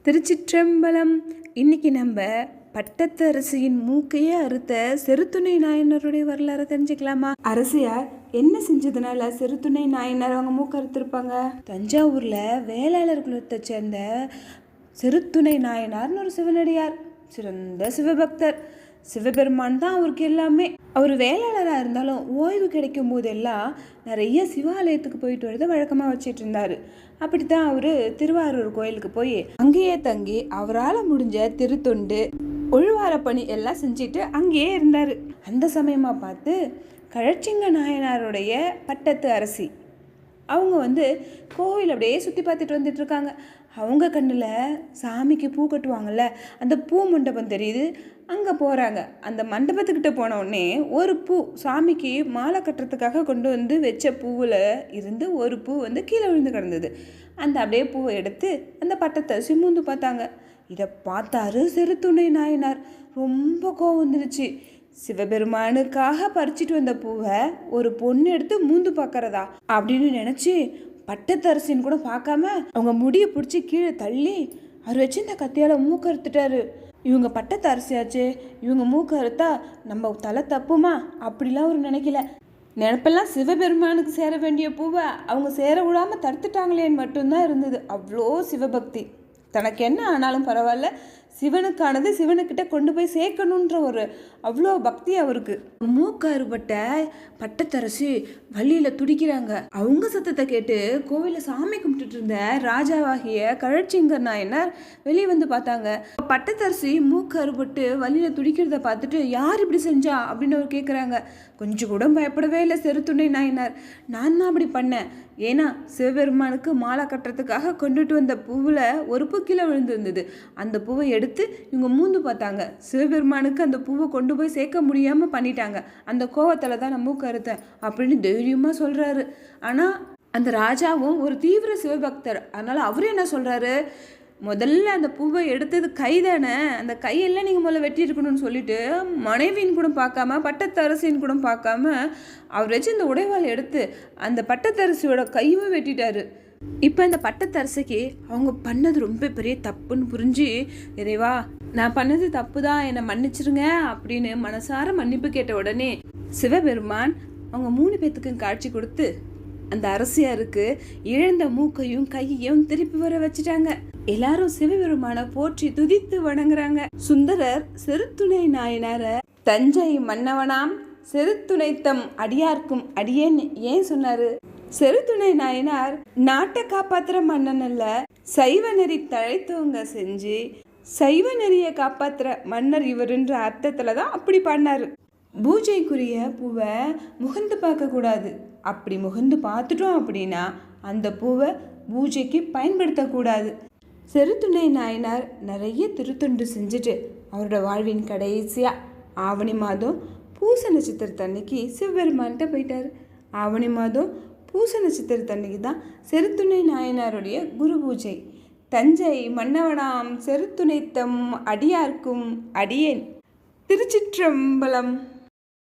திருச்சிற்றம்பலம். இன்னைக்கு நம்ம பட்டத்தரசியின் மூக்கையே அறுத்த செருத்துணை நாயனருடைய வரலாறு தெரிஞ்சுக்கலாமா? அரசியார் என்ன செஞ்சதுனால செருத்துணை நாயனர் அவங்க மூக்க அறுத்திருப்பாங்க? தஞ்சாவூர்ல வேளாளர் குலத்தை சேர்ந்த செருத்துணை நாயனார்னு ஒரு சிவனடியார், சிறந்த சிவபக்தர். சிவபெருமான் தான் அவருக்கு எல்லாமே. அவர் வேளாளராக இருந்தாலும் ஓய்வு கிடைக்கும் போதெல்லாம் நிறைய சிவாலயத்துக்கு போயிட்டு வரதை வழக்கமாக வச்சிட்டு இருந்தார். அப்படித்தான் அவர் திருவாரூர் கோயிலுக்கு போய் அங்கேயே தங்கி அவரால் முடிஞ்ச திருத்தொண்டு ஒழுவார பணி எல்லாம் செஞ்சுட்டு அங்கேயே இருந்தார். அந்த சமயமாக பார்த்து கழச்சிங்க நாயனாருடைய பட்டத்து அரசி அவங்க கோவில் அப்படியே சுற்றி பார்த்துட்டு வந்துட்டு இருக்காங்க. அவங்க கண்ணில் சாமிக்கு பூ கட்டுவாங்கள்ல, அந்த பூ மண்டபம் தெரியுது. அங்கே போகிறாங்க. அந்த மண்டபத்துக்கிட்ட போன உடனே ஒரு பூ, சாமிக்கு மாலை கட்டுறதுக்காக கொண்டு வந்து வச்ச பூவில் இருந்து ஒரு பூ கீழே விழுந்து கிடந்தது. அந்த அப்படியே பூவை எடுத்து அந்த பட்டத்தரசி மூந்து பார்த்தாங்க. இதை பார்த்தாரு செருத்துணை நாயனார். ரொம்ப கோவம் வந்துடுச்சு. சிவபெருமானுக்காக பறிச்சிட்டு வந்த பூவை ஒரு பொண்ணு எடுத்து மூந்து பார்க்கறதா அப்படின்னு நினச்சி பட்டத்தரசின்னு கூட பார்க்காம அவங்க முடியை பிடிச்சி கீழே தள்ளி அவர் வச்சு இந்த கத்தியால் மூக்க அறுத்துட்டாரு. இவங்க பட்டத்தரசியாச்சு, இவங்க மூக்க அறுத்தா நம்ம தலை தப்புமா அப்படிலாம் அவர் நினைக்கல. நினப்பெல்லாம் சிவபெருமானுக்கு சேர வேண்டிய பூவை அவங்க சேர விடாமல் தடுத்துட்டாங்களேன்னு மட்டும்தான் இருந்தது. அவ்வளோ சிவபக்தி. தனக்கு என்ன ஆனாலும் பரவாயில்ல, சிவனுக்கானது சிவனுக்கிட்ட கொண்டு போய் சேர்க்கணுன்ற ஒரு அவ்வளோ பக்தி அவருக்கு. மூக்க அறுபட்ட பட்டத்தரசி வழியில் துடிக்கிறாங்க. அவங்க சத்தத்தை கேட்டு கோவிலில் சாமி கும்பிட்டுட்டு இருந்த ராஜாவாகிய கழச்சிங்க நாயனார் வெளியே பார்த்தாங்க. பட்டத்தரசி மூக்க அறுபட்டு வழியில் துடிக்கிறத பார்த்துட்டு யார் இப்படி செஞ்சா அப்படின்னு அவர் கேட்குறாங்க. கொஞ்சம் கூட பயப்படவே இல்லை செருத்துணை நாயனார். நான் தான் அப்படி பண்ணேன். ஏன்னா சிவபெருமானுக்கு மாலை கட்டுறதுக்காக கொண்டுட்டு வந்த பூவில் ஒரு பூ கீழே விழுந்துருந்தது. அந்த பூவை எடுத்து இவங்க மூந்து பார்த்தாங்க. சிவபெருமானுக்கு அந்த பூவை கொண்டு போய் சேர்க்க முடியாமல் பண்ணிட்டாங்க. அந்த கோவத்தில் தான் நான் மூக்க அறுத்தேன் அப்படின்னு தைரியமாக சொல்கிறாரு. ஆனால் அந்த ராஜாவும் ஒரு தீவிர சிவபக்தர். அதனால் அவரு என்ன சொல்கிறாரு, முதல்ல அந்த பூவை எடுத்தது கை தானே, அந்த கையெல்லாம் நீங்கள் முதல்ல வெட்டி இருக்கணும்னு சொல்லிட்டு மனைவின்னு கூட பார்க்காம பட்டத்தரசின்னு கூட பார்க்காம அவர் வச்சு இந்த உடைவாளை எடுத்து அந்த பட்டத்தரசியோட கையும் வெட்டிட்டாரு. இப்போ இந்த பட்டத்தரசிக்கு அவங்க பண்ணது ரொம்ப பெரிய தப்புன்னு புரிஞ்சு, இறைவா நான் பண்ணது தப்பு தான், என்னை மன்னிச்சிருங்க அப்படின்னு மனசார மன்னிப்பு கேட்ட உடனே சிவபெருமான் அவங்க 3 பேத்துக்கும் காட்சி கொடுத்து அந்த அரசியாருக்கு இழந்த மூக்கையும் கையையும் திருப்பி வர வச்சுட்டாங்க. எல்லாரும் சிவபெருமான போற்றி துதித்து வணங்குறாங்க. சுந்தரர் செருத்துணை நாயனார தஞ்சை மன்னவனாம் செருத்துணைத்தம் அடியார்க்கும் அடியேன் ஏன் சொன்னாரு? செருத்துணை நாயனார் நாட்டை காப்பாத்துற மன்னன் அல்ல, சைவ நெறி தழைத்தவங்க செஞ்சு சைவ நெறியை காப்பாத்துற மன்னர் இவருன்ற அர்த்தத்துல தான் அப்படி பண்ணாரு. பூஜைக்குரிய பூவை முகந்து பார்க்க கூடாது. அப்படி முகந்து பார்த்துட்டோம் அப்படின்னா அந்த பூவை பூஜைக்கு பயன்படுத்தக்கூடாது. செருத்துணை நாயனார் நிறைய திருத்தொண்டு செஞ்சுட்டு அவரோட வாழ்வின் கடைசியாக ஆவணி மாதம் பூச நட்சத்திரத்தன்னைக்கு சிவபெருமான்கிட்ட போயிட்டார். ஆவணி மாதம் பூச நட்சத்திரத்தன்னைக்கு தான் செருத்துணை நாயனாருடைய குரு பூஜை. தஞ்சை மன்னவனாம் செருத்துணைத்தம் அடியார்க்கும் அடியேன். திருச்சிற்றம்பலம்.